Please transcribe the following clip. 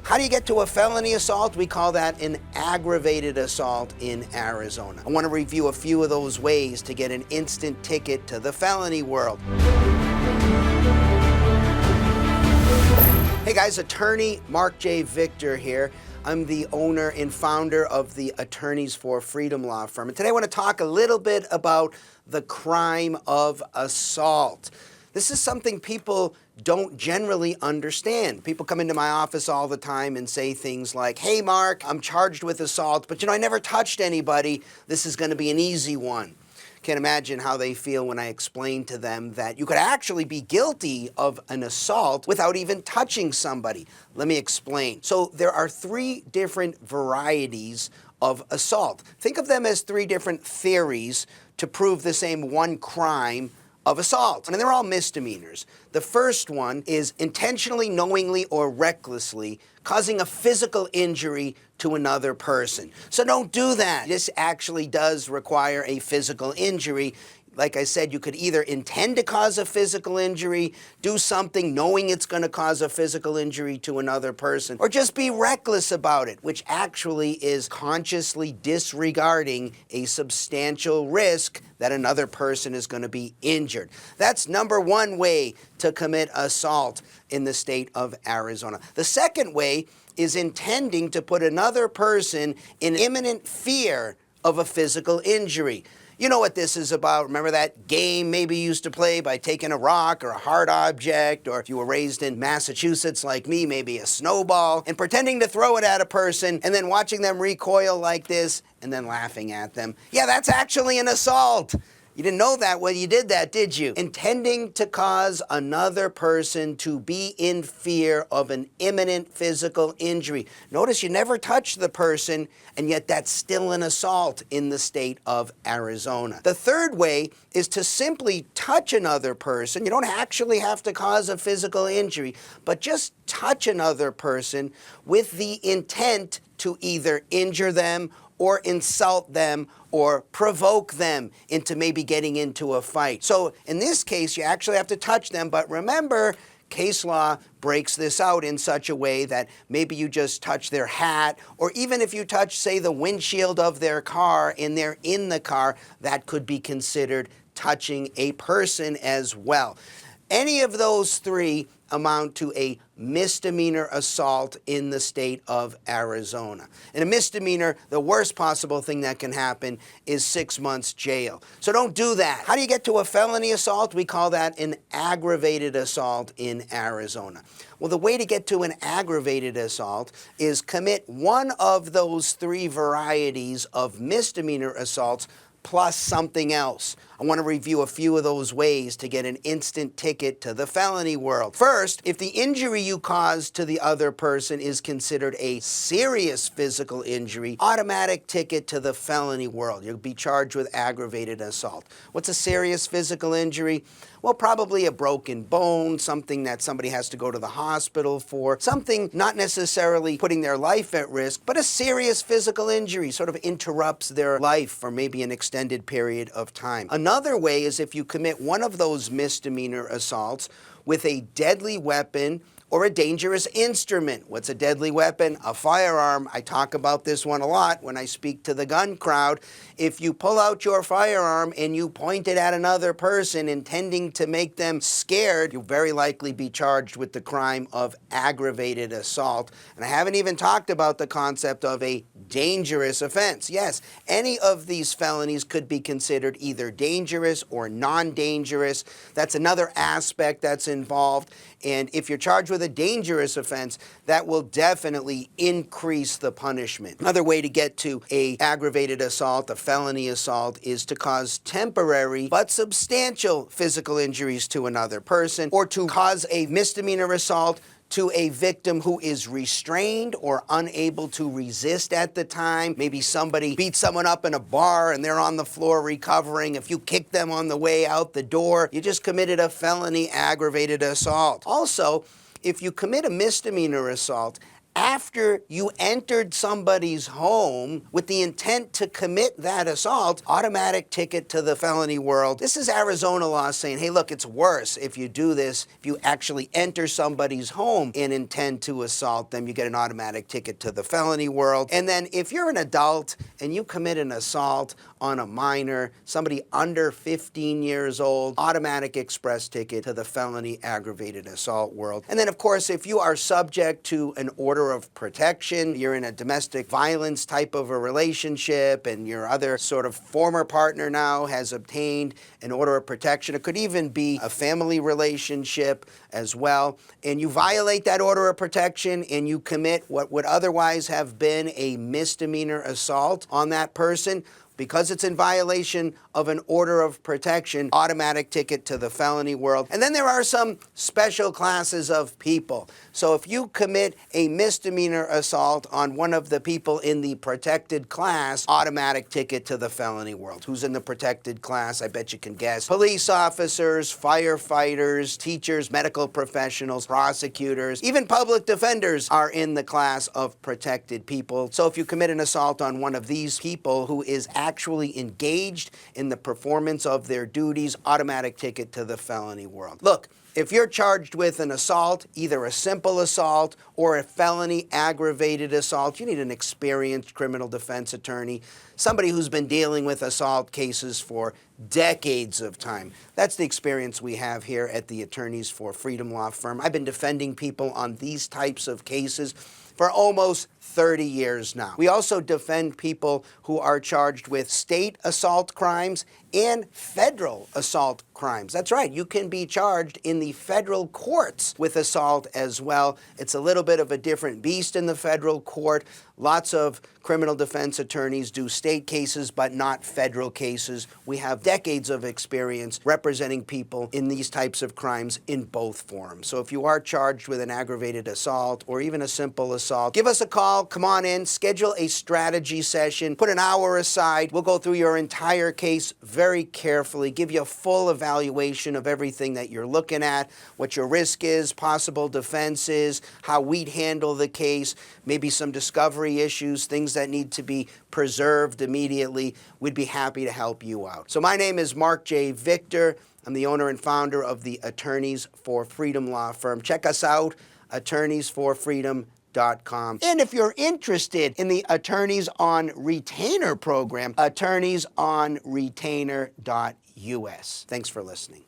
How do you get to a felony assault? We call that an aggravated assault in Arizona. I want to review a few of those ways to get an instant ticket to the felony world. Hey guys, Attorney Marc J. Victor here. I'm the owner and founder of the Attorneys for Freedom law firm. And today I want to talk a little bit about the crime of assault. This is something people don't generally understand. People come into my office all the time and say things like, hey Mark, I'm charged with assault, but I never touched anybody. This is going to be an easy one. Can't imagine how they feel when I explain to them that you could actually be guilty of an assault without even touching somebody. Let me explain. So there are three different varieties of assault. Think of them as three different theories to prove the same one crime of assault. And they're all misdemeanors. The first one is intentionally, knowingly, or recklessly causing a physical injury to another person. So don't do that. This actually does require a physical injury. Like I said, you could either intend to cause a physical injury, do something knowing it's going to cause a physical injury to another person, or just be reckless about it, which actually is consciously disregarding a substantial risk that another person is going to be injured. That's number one way to commit assault in the state of Arizona. The second way is intending to put another person in imminent fear of a physical injury. You know what this is about. Remember that game maybe you used to play by taking a rock or a hard object, or if you were raised in Massachusetts like me, maybe a snowball, and pretending to throw it at a person and then watching them recoil like this and then laughing at them. Yeah, that's actually an assault. You didn't know that when you did that, did you? Intending to cause another person to be in fear of an imminent physical injury. Notice you never touch the person, and yet that's still an assault in the state of Arizona. The third way is to simply touch another person. You don't actually have to cause a physical injury, but just touch another person with the intent to either injure them or insult them or provoke them into maybe getting into a fight. So in this case, you actually have to touch them, but remember, case law breaks this out in such a way that maybe you just touch their hat, or even if you touch, say, the windshield of their car and they're in the car, that could be considered touching a person as well. Any of those three amount to a misdemeanor assault in the state of Arizona. In a misdemeanor, the worst possible thing that can happen is 6 months jail. So don't do that. How do you get to a felony assault? We call that an aggravated assault in Arizona. Well, the way to get to an aggravated assault is commit one of those three varieties of misdemeanor assaults plus something else. I want to review a few of those ways to get an instant ticket to the felony world. First, if the injury you caused to the other person is considered a serious physical injury, automatic ticket to the felony world. You'll be charged with aggravated assault. What's a serious physical injury? Well, probably a broken bone, something that somebody has to go to the hospital for, something not necessarily putting their life at risk, but a serious physical injury sort of interrupts their life for maybe an extended period of time. Another way is if you commit one of those misdemeanor assaults with a deadly weapon or a dangerous instrument. What's a deadly weapon? A firearm. I talk about this one a lot when I speak to the gun crowd. If you pull out your firearm and you point it at another person intending to make them scared, you'll very likely be charged with the crime of aggravated assault. And I haven't even talked about the concept of a dangerous offense. Yes, any of these felonies could be considered either dangerous or non-dangerous. That's another aspect that's involved. And if you're charged with a dangerous offense, that will definitely increase the punishment. Another way to get to an aggravated assault, a felony assault, is to cause temporary but substantial physical injuries to another person, or to cause a misdemeanor assault to a victim who is restrained or unable to resist at the time. Maybe somebody beat someone up in a bar and they're on the floor recovering. If you kick them on the way out the door, you just committed a felony aggravated assault. Also, if you commit a misdemeanor assault after you entered somebody's home with the intent to commit that assault, automatic ticket to the felony world. This is Arizona law saying, hey, look, it's worse if you do this. If you actually enter somebody's home and intend to assault them, you get an automatic ticket to the felony world. And then if you're an adult and you commit an assault on a minor, somebody under 15 years old, automatic express ticket to the felony aggravated assault world. And then, of course, if you are subject to an order of protection, you're in a domestic violence type of a relationship, and your other sort of former partner now has obtained an order of protection. It could even be a family relationship as well. And you violate that order of protection and you commit what would otherwise have been a misdemeanor assault on that person. Because it's in violation of an order of protection, automatic ticket to the felony world. And then there are some special classes of people. So if you commit a misdemeanor assault on one of the people in the protected class, automatic ticket to the felony world. Who's in the protected class? I bet you can guess. Police officers, firefighters, teachers, medical professionals, prosecutors, even public defenders are in the class of protected people. So if you commit an assault on one of these people who is actually engaged in the performance of their duties, automatic ticket to the felony world. Look, if you're charged with an assault, either a simple assault or a felony aggravated assault, you need an experienced criminal defense attorney, somebody who's been dealing with assault cases for decades of time. That's the experience we have here at the Attorneys for Freedom Law Firm. I've been defending people on these types of cases for almost 30 years now. We also defend people who are charged with state assault crimes and federal assault crimes. That's right, you can be charged in the federal courts with assault as well. It's a little bit of a different beast in the federal court. Lots of criminal defense attorneys do state cases, but not federal cases. We have decades of experience representing people in these types of crimes in both forms. So if you are charged with an aggravated assault or even a simple assault, give us a call, come on in, schedule a strategy session, put an hour aside. We'll go through your entire case very carefully, give you a full evaluation of everything that you're looking at, what your risk is, possible defenses, how we'd handle the case, maybe some discovery issues, things that need to be preserved immediately. We'd be happy to help you out. So my name is Marc J. Victor. I'm the owner and founder of the Attorneys for Freedom Law Firm. Check us out, attorneysforfreedom.com. And if you're interested in the Attorneys on Retainer program, attorneysonretainer.us. Thanks for listening.